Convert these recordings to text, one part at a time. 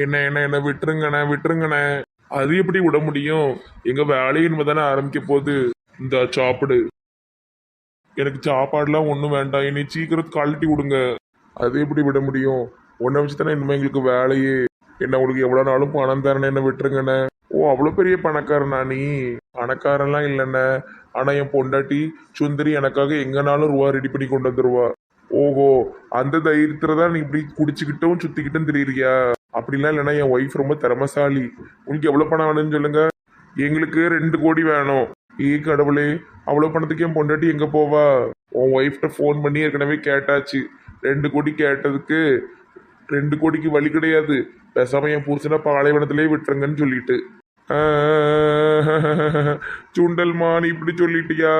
என்ன என்ன என்ன விட்டுருங்கண்ணே விட்டுருங்கண்ணே. அது எப்படி விட முடியும்? எங்க வேலையின் தானே ஆரம்பிக்க போகுது. இந்த சாப்பிடு. எனக்கு சாப்பாடுலாம் ஒன்றும் வேண்டாம், என்னை சீக்கிரம் கழட்டி விடுங்க. அது எப்படி விட முடியும்? ஒன்றை வச்சு தானே இனிமே எங்களுக்கு வேலையே. என்ன உங்களுக்கு எவ்வளோ நாளும் பணம் தரேன்னு என்ன விட்டுருங்கண்ணே. ஓ அவ்வளோ பெரிய பணக்காரனா நீ? பணக்காரன்லாம் இல்லைண்ணே. ஆனால் என் பொண்டாட்டி சுந்தரி எனக்காக எங்கனாலும் ரூபா ரெடி பண்ணி கொண்டு வந்துருவா. ஓஹோ, அந்த தைரியத்துல தான் நீ இப்படி குடிச்சுக்கிட்டும் சுத்திக்கிட்டும் திரியிறியா? அப்படிலாம் இல்லைன்னா என் ஒய்ஃப் ரொம்ப திறமசாலி. உங்களுக்கு எவ்வளோ பணம் வேணும்னு சொல்லுங்க. எங்களுக்கு 2 கோடி வேணும். கடவுளே, அவ்வளோ பணத்துக்கு என் பொண்டாட்டி எங்கே போவா? உன் ஒய்ஃப்ட ஃபோன் பண்ணி ஏற்கனவே கேட்டாச்சு. 2 கோடி கேட்டதுக்கு 2 கோடிக்கு வழி கிடையாது, பேசாம என் புருஷனை பாலைவனத்திலே விட்டுருங்கன்னு சொல்லிட்டு. சுண்டல்மா நீ இப்படி சொல்லிட்டியா?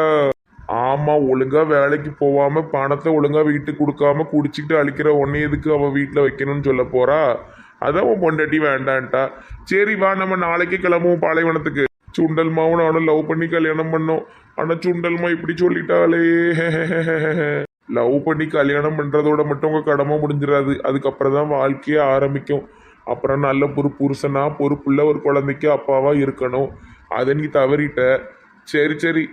ஆமா, ஒழுங்கா வேலைக்கு போவாம பணத்தை ஒழுங்கா வீட்டுக்கு கொடுக்காம குடிச்சிக்கிட்டு அழிக்கிற உன்னை எதுக்கு அவ வீட்டில் வைக்கணும்னு சொல்ல போறா? அதான் உன் பொண்டாட்டி வேண்டான்ட்டா. சரி வா, நம்ம நாளைக்கு கிளம்புவோம் பாலைவனத்துக்கு. சுண்டல்மாவும் நானும் லவ் பண்ணி கல்யாணம் பண்ணோம். ஆனா சுண்டல்மா இப்படி சொல்லிட்டாளே. லவ் பண்ணி கல்யாணம் பண்றதோட மட்டும் உங்க கடமை முடிஞ்சிடாது. அதுக்கப்புறம் தான் வாழ்க்கையே ஆரம்பிக்கும். அப்புறம் நல்ல புருஷனா பொறுப்புள்ள ஒரு குழந்தைக்கு அப்பாவா இருக்கணும். அதை நீ தவறிட்ட. சரி சரி,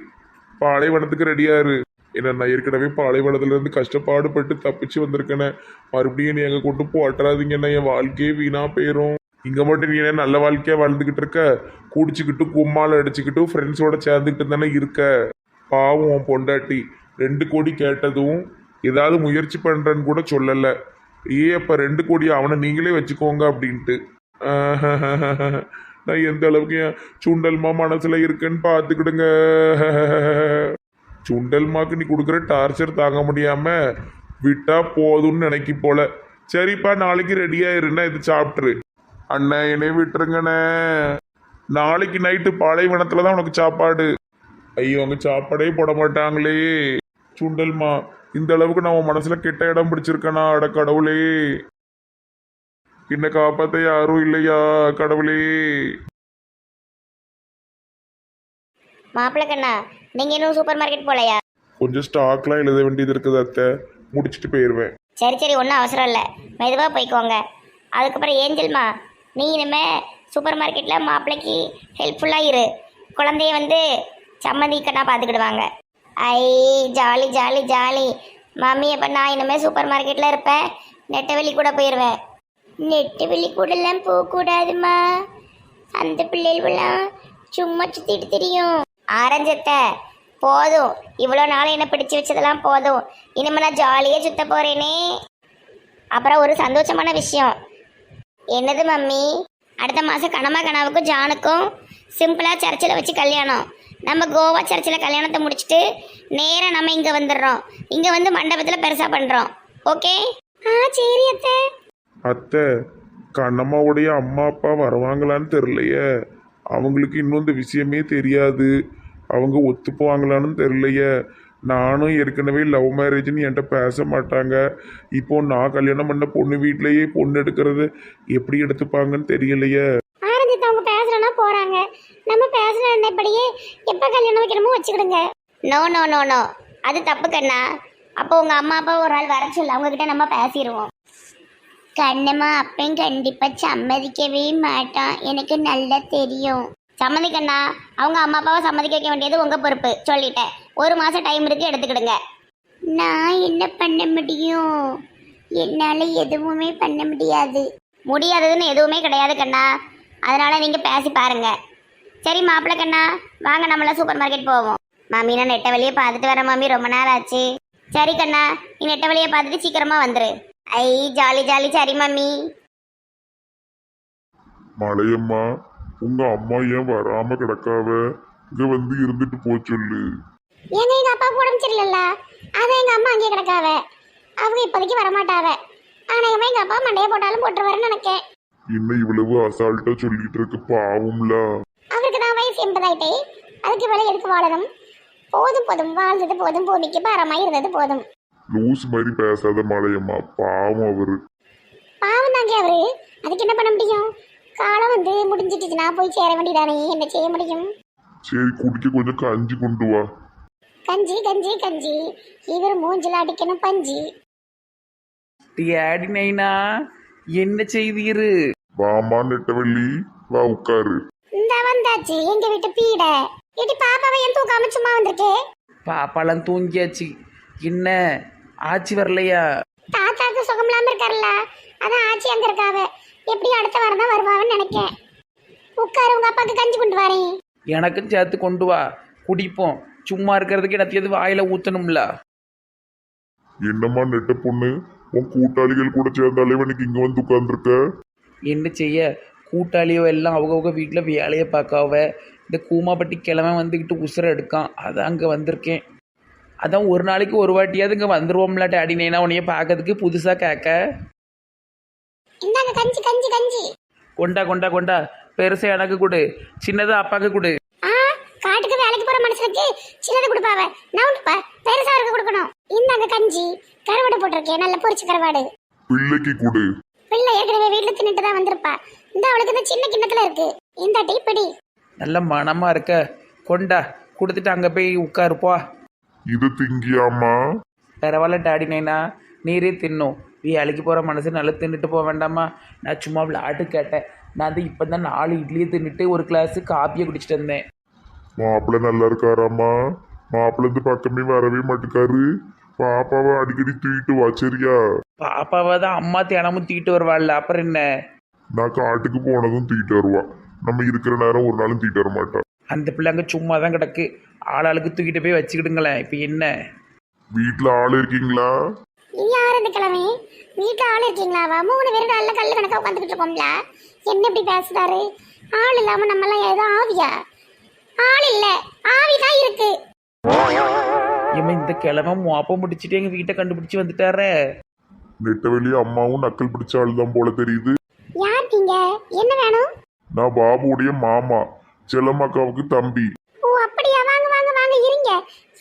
பாலைவனத்துக்கு ரெடியாரு. என்ன, நான் ஏற்கனவே பாலைவனத்துல இருந்து கஷ்டப்பாடுபட்டு தப்பிச்சு வந்திருக்கேனே. மறுபடியும் நீ எங்க கொண்டு போட்டுறாதீங்கன்னா என் வாழ்க்கையே வீணா போயிரும். இங்க மட்டும் நீ என்ன நல்ல வாழ்க்கையா வாழ்ந்துகிட்டு இருக்க? குடிச்சுக்கிட்டு கும்மால அடிச்சுக்கிட்டு ஃப்ரெண்ட்ஸோட சேர்ந்துக்கிட்டு தானே இருக்க. பாவம் உன் பொண்டாட்டி 2 கோடி கேட்டதும் ஏதாவது முயற்சி பண்றேன்னு கூட சொல்லல. அப்ப 2 கோடி அவனை நீங்களே வச்சுக்கோங்க அப்படின்ட்டு. நான் எந்த அளவுக்கு என் சுண்டல்மா மனசுல இருக்குன்னு பாத்துக்கிடுங்க. சுண்டல்மாக்கு நீ கொடுக்குற டார்ச்சர் தாங்க முடியாம விட்டா போதும்னு நினைக்கி போல. சரிப்பா, நாளைக்கு ரெடியா இருன்னா இது சாப்பிட்டுரு. அண்ணா என்னை விட்டுருங்கண்ணே. நாளைக்கு நைட்டு பாலைவனத்துல தான் உனக்கு சாப்பாடு. ஐயோ, அங்க சாப்பாடே போட மாட்டாங்களே. சுண்டல்மா, இந்த அளவுக்கு நான் உன் மனசுல கெட்ட இடம் பிடிச்சிருக்கேனா? அட கடவுளே, என்ன காப்பாத்த யாரும் இல்லையா கடவுளே. மாப்பிள்ள கண்ணா, நீங்க இன்னும் சூப்பர் மார்க்கெட் போலையா? கொஞ்சம் ஸ்டாக்லாம் எழுத வேண்டியது இருக்குது அத்தை, முடிச்சுட்டு போயிடுவேன். சரி சரி, ஒன்றும் அவசரம் இல்லை, மெதுவாக போய்க்கோங்க. அதுக்கப்புறம் ஏஞ்சல்மா, நீ இனிமே சூப்பர் மார்க்கெட்டில் மாப்பிள்ளைக்கு ஹெல்ப்ஃபுல்லாக இரு. குழந்தைய வந்து சம்மந்தி கண்ணா பார்த்துக்கிடுவாங்க. ஐ ஜாலி ஜாலி ஜாலி. மம்மி, அப்போ நான் இனிமேல் சூப்பர் மார்க்கெட்டில் இருப்பேன். நெட்டவெளி கூட போயிடுவேன். நெட்டவெளி கூடலாம் போகக்கூடாதுமா, அந்த பிள்ளைகள்லாம் சும்மா சுற்றிட்டு தெரியும். ஆரஞ்சத்தை போதும், இவ்வளோ நாள் என்னை பிடிச்சி வச்சதெல்லாம் போதும். இனிமேல் நான் ஜாலியாக சுத்த போகிறேனே. அப்புறம் ஒரு சந்தோஷமான விஷயம். என்னது மம்மி? அடுத்த மாதம் கனவுக்கும் ஜானுக்கும் சிம்பிளாக சர்ச்சில் வச்சு கல்யாணம். நம்ம கோவா சர்ச்சில் கல்யாணத்தை முடிச்சுட்டு நேராக நம்ம இங்கே வந்துடுறோம். இங்கே வந்து மண்டபத்தில் பெருசாக பண்ணுறோம். ஓகே? சரி அத்தை. அத்தை, கண்ணம்மாவுடைய அம்மா அப்பா வருவாங்களான்னு தெரியலையே. அவங்களுக்கு இன்னும் இந்த விஷயமே தெரியாது. அவங்க ஒத்துக்குவாங்களான்னு தெரியலையே. நானும் ஏற்கனவே லவ் மேரேஜ்னு என்கிட்ட பேச மாட்டாங்க. இப்போ நான் கல்யாணம் பண்ண பொண்ணு வீட்டிலேயே பொண்ணு எடுக்கிறது எப்படி எடுத்துப்பாங்கன்னு தெரியலையே. ஆரஞ்சத்தை அவங்க பேசுறேன்னா போறாங்க. நம்ம பேசுற என்னப்படியே எப்ப கல்யாணம் வைக்கணுமோ வச்சுக்கிடுங்க. நோ நோ நோ நோ, அது தப்பு கண்ணா. அப்போ உங்க அம்மா அப்பா ஒரு ஆள் வர சொல்லு, அவங்க கிட்ட நம்ம பேசிடுவோம். கண்ணம்மா அப்பையும் கண்டிப்பா சம்மதிக்கவே மாட்டான், எனக்கு நல்லா தெரியும். சம்மதிக்கண்ணா, அவங்க அம்மா அப்பாவை சம்மதிக்க வைக்க வேண்டியது உங்க பொறுப்பு. சொல்லிட்டேன், 1 மாசம் டைம் இருக்கு, எடுத்துக்கிடுங்க. நான் என்ன பண்ண முடியும்? என்னால எதுவுமே பண்ண முடியாது. முடியாததுன்னு எதுவுமே கிடையாது கண்ணா, அதனால நீங்க பேசி பாருங்க. சரி மாப்பிள்ள கண்ணா, வாங்க நம்மளாம் சூப்பர் மார்க்கெட் போவோம். மாமி, நான் நெட்ட வழியை பார்த்துட்டு வரேன் மாமி, ரொம்ப நாள் ஆச்சு. சரி கண்ணா, நீ நெட்ட வழியை பார்த்துட்டு சீக்கிரமா வந்துரு. ஐ ஜாலி ஜாலி. சரி மாமி. மலையம்மா, உங்க அம்மா ஏன் வராம கிடக்காவ? இங்க வந்து இருந்துட்டு போ சொல்லு. ஏங்க, எங்க அப்பா உடம்பு சரியில்லைல்ல, அதான் எங்க அம்மா அங்கே கிடக்காவ. அவங்க இப்போதைக்கு வரமாட்டாவ. ஆனாயமா எங்க அப்பா மண்டையை போட்டாலும் போட்டுருவாருன்னு நினைக்கேன். இன்னும் இவ்வளவு அசால்ட்டா சொல்லிட்டு இருக்கு, பாவம்ல. அவருக்கு தான் வயசு 80 ஆயிட்டே, அதுக்கு மேலே எதுக்கு வாழணும்? போதும் போதும், வாழ்ந்தது போதும், பூமிக்கு பாரமாய் இருந்தது போதும். லூஸ் மாதிரி பேசாத மலையம்மா, பாவம் அவரு. பாவம் தாங்க அவரு, அதுக்கு என்ன பண்ண முடியும்? காலம் வந்து முடிஞ்சிட்டுச்சுன்னா போய் சேர வேண்டியதானே, என்ன செய்ய முடியும்? சரி, குடிக்க கொஞ்சம் கஞ்சி கொண்டு வா. கஞ்சி கஞ்சி கஞ்சி, இவர் மூஞ்சில அடிக்கணும் பஞ்சி. டியாடி நைனா, என்ன செய்வீரு? வாமா நெட்டவள்ளி, வா உட்காரு. இந்த வந்தாச்சு எங்க வீட்டு பீட. ஏடி பாப்பாவை என் தூக்காம சும்மா வந்திருக்கே? பாப்பாலாம் தூங்கியாச்சு. என்ன ஆச்சி வரலையா? தாத்தாக்கு சுகம் இல்லாம இருக்காருல்ல, அதான் ஆச்சி அங்க இருக்காவ. எப்படி அடுத்த வாரம் தான் வருவாங்கன்னு நினைக்கேன். உட்காரு, உங்க அப்பாவுக்கு கஞ்சி கொண்டு வரேன். எனக்கும் சேர்த்து கொண்டு வா, குடிப்போம். சும்மா இருக்கிறதுக்கு இடத்தையாவது வாயில ஊத்தணும்ல. என்னம்மா நெட்ட பொண்ணு, உன் கூட்டாளிகள் கூட சேர்ந்த அளவனுக்கு இங்க வந்து உட்கார்ந்துருக்க? என்ன செய்ய, கூட்டாளியோ எல்லாம் அவங்கவுங்க வீட்டில் வேலையை பார்க்காவ. இந்த கூமாப்பட்டி கிழமை வந்துக்கிட்டு உசுரை எடுக்கான், அதான் அங்கே வந்திருக்கேன். அதான் ஒரு நாளைக்கு ஒரு வாட்டியாவது இங்கே வந்துருவோம்ல டேடி நைனா உன்னைய பார்க்கறதுக்கு புதுசாக கேட்க. இந்தாங்க கஞ்சி கஞ்சி கஞ்சி. கொண்டா கொண்டா கொண்டா, பெருசா எனக்கு கொடு, சின்னதா அப்பாவுக்கு கொடு. ஆ, காட்டுக்கு வேலைக்கு போற மனுஷனுக்கு சின்னது கொடுப்பாவ, நவுண்டுப்பா பெருசா இருக்க கொடுக்கணும். இந்தாங்க கஞ்சி, கருவாடு போட்டிருக்கேன், நல்ல பொரிச்ச கருவாடு. பிள்ளைக்கு கொடு. பிள்ளை ஏற்கனவே வீட்டுல தின்னுட்டு தான் வந்திருப்பா. இந்த அவளுக்கு இந்த சின்ன கிண்ணத்துல இருக்கு, இந்த டீ பிடி. நல்ல மனமாக இருக்க, கொண்டா கொடுத்துட்டு அங்கே போய் உட்காருப்பா. இது திங்கியாமா? பரவாயில்ல டேடி நைனா, நீரே தின்னும். வேலைக்கு போகிற மனசு நல்லா தின்னுட்டு போக வேண்டாமா? நான் சும்மா விளையாட்டு கேட்டேன். நான் வந்து இப்போ தான் 4 இட்லியை தின்னுட்டு ஒரு கிளாஸு காப்பியை குடிச்சிட்டு வந்தேன். மாப்பிள்ளை நல்லா இருக்காராம்மா? மாப்பிள்ளை இருந்து பக்கமே வரவே மாட்டுக்காரு. பாப்பாவை அடிக்கடி தூக்கிட்டு வா, சரியா? பாப்பாவை தான் அம்மா தினமும் தூக்கிட்டு வருவாள்ல, அப்புறம் என்ன? நான் காட்டுக்கு போனதும் தூக்கிட்டு வருவா. நம்ம இருக்கிற நேரம் ஒரு நாளும் தூக்கிட்டு வர மாட்டா. அந்த பிள்ளை அங்கே சும்மா தான் கிடக்கு, ஆளாளுக்கு தூக்கிட்டு போய் வச்சுக்கிடுங்களேன். இப்போ என்ன? வீட்டுல ஆள் இருக்கீங்களா? யார் இந்த கிழமை வீட்டுல ஆள் இருக்கீங்களாவா? 3 பேரும் நல்ல கல்லு கணக்கா உட்காந்துக்கிட்டு இருக்கோம்ல, என்ன இப்படி பேசுறாரு? ஆள் இல்லாம நம்ம எல்லாம் ஏதோ ஆவியா? ஆள் இல்ல, ஆவிதான் இருக்கு. இவன் இந்த கிழமை மோப்பம் முடிச்சுட்டு எங்கள் வீட்டை கண்டுபிடிச்சி வந்துட்டாரே. நெட்டவெளி அம்மாவும் நக்கல் பிடிச்ச ஆள் தான் போல தெரியுது. யார் நீங்க? என்ன வேணும்? நான் பாபுடைய மாமா, செல்லம்மாக்காவுக்கு தம்பி. ஓ அப்படியா, வாங்க வாங்க வாங்க, இருங்க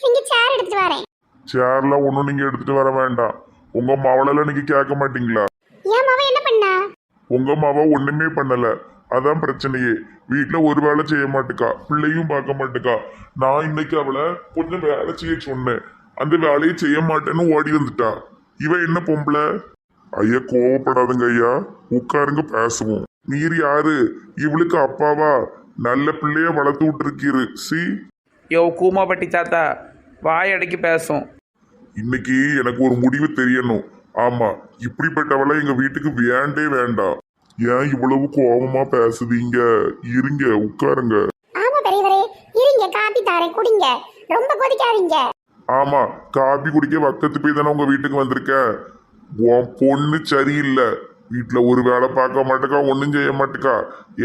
இருங்க, சேர் எடுத்துட்டு வரேன். சேர்லாம் ஒன்றும் நீங்க எடுத்துட்டு வர வேண்டாம். உங்க மவளெல்லாம் நீங்க கேட்க மாட்டீங்களா? ஏன் மாமா என்ன பண்ணா? உங்க மவ ஒண்ணுமே பண்ணல, அதான் பிரச்சனையே. வீட்டுல ஒரு வேலை செய்ய மாட்டுக்கா, பிள்ளையும் பார்க்க மாட்டுக்கா. நான் இன்னைக்கு அவளை கொஞ்சம் வேலை செய்ய சொன்னேன், அந்த வேலையை செய்ய மாட்டேன்னு ஓடி வந்துட்டா. இவ என்ன பொம்பளை? ஐயா கோவப்படாதுங்க ஐயா, உட்காருங்க பேசுவோம். நீர் யாரு? இவளுக்கு அப்பாவா? நல்ல பிள்ளைய வளர்த்து விட்டுருக்கீரு. சி யோ கூமாப்பட்டி தாத்தா, வாய் அடக்கி பேசும். இன்னைக்கு எனக்கு ஒரு முடிவு தெரியணும். ஆமா, இப்படிப்பட்டவளை எங்க வீட்டுக்கு வேண்டே வேண்டாம். ஏன் இவ்வளவு கோபமா பேசுதீங்க? இருங்க உட்காருங்க. ஆமா பெரியவரே, இருங்க காபி தாரேன், குடிங்க, ரொம்ப கொதிக்காதீங்க. ஆமா, காபி குடிக்க வக்கத்து போய் தானே உங்க வீட்டுக்கு வந்திருக்கேன். உன் பொண்ணு சரியில்லை. வீட்டுல ஒரு வேலை பார்க்க மாட்டேக்கா, ஒன்றும் செய்ய மாட்டேக்கா.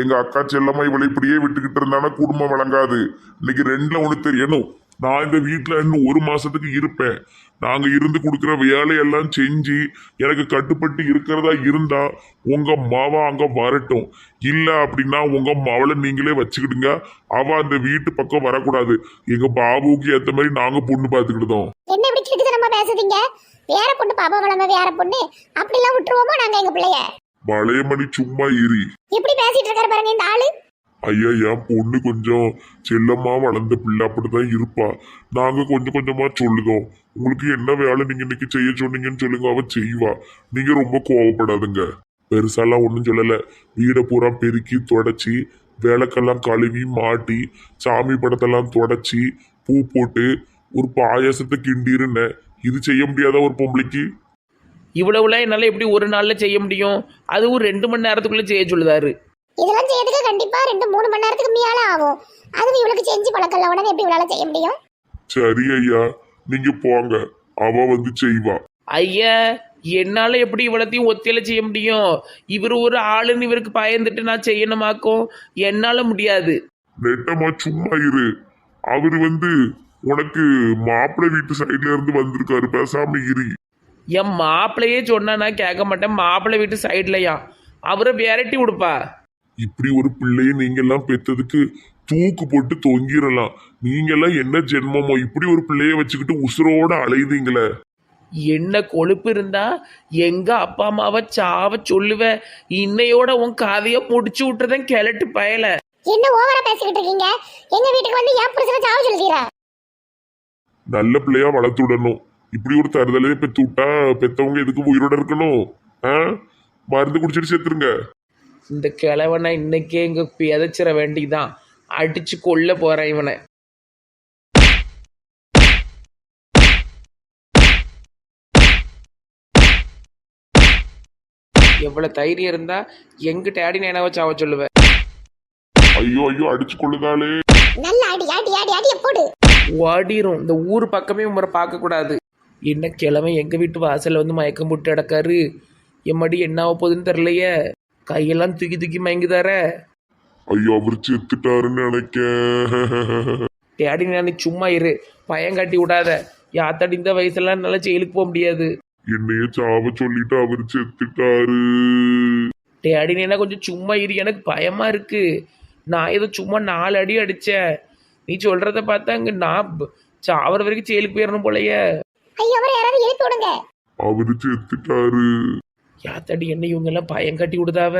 எங்க அக்கா செல்லம்மா இவளை இப்படியே விட்டுக்கிட்டு இருந்தானா குடும்பம் விளங்காது. இன்னைக்கு 2ல ஒன்று தெரியணும். நான் இந்த வீட்டுல இன்னும் 1 மாசத்துக்கு இருப்பேன். நாங்க இருந்து கொடுக்குற வேலையெல்லாம் செஞ்சு எனக்கு கட்டுப்பட்டு இருக்கிறதா இருந்தா உங்க மாவா அங்க வரட்டும். இல்ல அப்படின்னா உங்க மாவளை நீங்களே வச்சுக்கிடுங்க. அவ அந்த வீட்டு பக்கம் வரக்கூடாது. எங்க பாபுவுக்கு ஏத்த மாதிரி நாங்க பொண்ணு பார்த்துக்கிட்டோம். என்ன இப்படி கிட்ட நம்ம பேசுதீங்க? வேற பொண்ணு பாப்பா வளம வேற பொண்ணு அப்படிலாம் விட்டுருவோமோ நாங்க எங்க பிள்ளைய? வளையமணி சும்மா இரு. எப்படி பேசிட்டு இருக்காரு பாருங்க இந்த ஆளு. ஐயா, என் பொண்ணு கொஞ்சம் செல்லம்மா வளர்ந்த பிள்ளை, அப்படிதான் இருப்பா. நாங்க கொஞ்சம் கொஞ்சமா சொல்லுதோம். உங்களுக்கு என்ன வேலை நீங்க இன்னைக்கு செய்ய சொன்னீங்கன்னு சொல்லுங்க, அவ செய்வா. நீங்க ரொம்ப கோவப்படாதுங்க. பெருசாலாம் ஒன்றும் சொல்லல. வீடை பூரா பெருக்கி தொடச்சி, விளக்கெல்லாம் கழுவி மாட்டி, சாமி படத்தெல்லாம் தொடச்சி, பூ போட்டு ஒரு பாயாசத்தை கிண்டிருன்னு. இது செய்ய முடியாத ஒரு பொம்பளைக்கு? இவ்வளவுலாம் என்னால் எப்படி ஒரு நாளில் செய்ய முடியும்? அதுவும் 2 மணி நேரத்துக்குள்ளே செய்ய சொல்லுதாரு. இதெல்லாம் செய்யறதுக்கு கண்டிப்பா 2-3 மணி நேரத்துக்கு மேல ஆகும். அதுவும் இவளுக்கு செஞ்சு பழக்கல, உடனே எப்படி இவளால செய்ய முடியும்? சரி ஐயா, நீங்க போங்க, அவ வந்து செய்வா. ஐயா, என்னால் எப்படி இவ்வளத்தையும் ஒத்தையில செய்ய முடியும்? இவர் ஒரு ஆளுன்னு இவருக்கு பயந்துட்டு நான் செய்யணுமாக்கும். என்னால் முடியாது. நெட்டமா சும்மா இரு. அவரு வந்து உனக்கு மாப்பிள்ளை வீட்டு சைட்ல இருந்து வந்திருக்காரு, பேசாம இரு. என் மாப்பிள்ளையே சொன்னா நான் கேட்க மாட்டேன். மாப்பிள்ளை வீட்டு சைட்லையா? அவரை விரட்டி விடுப்பா. இப்படி ஒரு பிள்ளைய நீங்க எல்லாம் பெத்ததுக்கு தூக்கு போட்டு தொங்கிடலாம். நீங்க எல்லாம் என்ன ஜென்மமோ இப்படி ஒரு பிள்ளைய வச்சுக்கிட்டு உசுரோட அலையுதீங்களே. என்ன கொழுப்பு இருந்தா எங்க அப்பா அம்மாவை சாவ சொல்லுவ. இன்னையோட உன் கதையை முடிச்சு விட்டுறதன் கிளட்டு பயல. என்ன ஓவரா பேசிக்கிட்டு இருக்கீங்க? எங்க வீட்டுக்கு வந்து ஏன் புருஷனை சாவ சொல்றீரா? நல்ல பிள்ளையா வளர்த்து விடணும். இப்படி ஒரு தருதலையே பெத்து விட்டா பெத்தவங்க எதுக்கு உயிரோட இருக்கணும்? மருந்து குடிச்சிட்டு சேர்த்துருங்க. இந்த கிழவனை இன்னைக்கே இங்கே விதைச்சிட வேண்டிதான். அடிச்சு கொல்ல போகிறேன் இவனை. எவ்வளோ தைரியம் இருந்தா எங்க டேடி நேனாவை சாவ சொல்லுவேன். ஐயோ ஐயோ அடிச்சு கொள்ளுதாளே. நல்ல அடி அடி அடி அடிய போடு. ஓடிரும். இந்த ஊர் பக்கமே முறை பார்க்கக்கூடாது. என்ன கிழமை எங்கள் வீட்டு வாசலில் வந்து மயக்கம் போட்டு கிடக்காரு. எம்மாடி என்ன ஆக போகுதுன்னு தெரிலையே. கையெல்லாம் தூக்கி தூக்கி மயங்குதார. ஐயோ அவர் செத்துட்டாருன்னு நினைக்கேன். டேடி நான் சும்மா இரு, பயம் காட்டி விடாத. யாத்தாடி இந்த வயசுலாம் நல்லா ஜெயிலுக்கு போக முடியாது. என்னைய சாவ சொல்லிட்டு அவர் செத்துட்டாரு. டேடி என்ன கொஞ்சம் சும்மா இரு, எனக்கு பயமா இருக்கு. நான் ஏதோ சும்மா 4 அடி அடித்தேன். நீ சொல்கிறத பார்த்தா அங்கே நான் சாவர வரைக்கும் ஜெயிலுக்கு போயிடணும் போலையே. ஐயோ அவரை யாராவது எழுப்பி விடுங்க. அவரு செத்துட்டாரு. யாத்தாடி என்ன இவங்க எல்லாம் பயம் கட்டி விடுதாவ.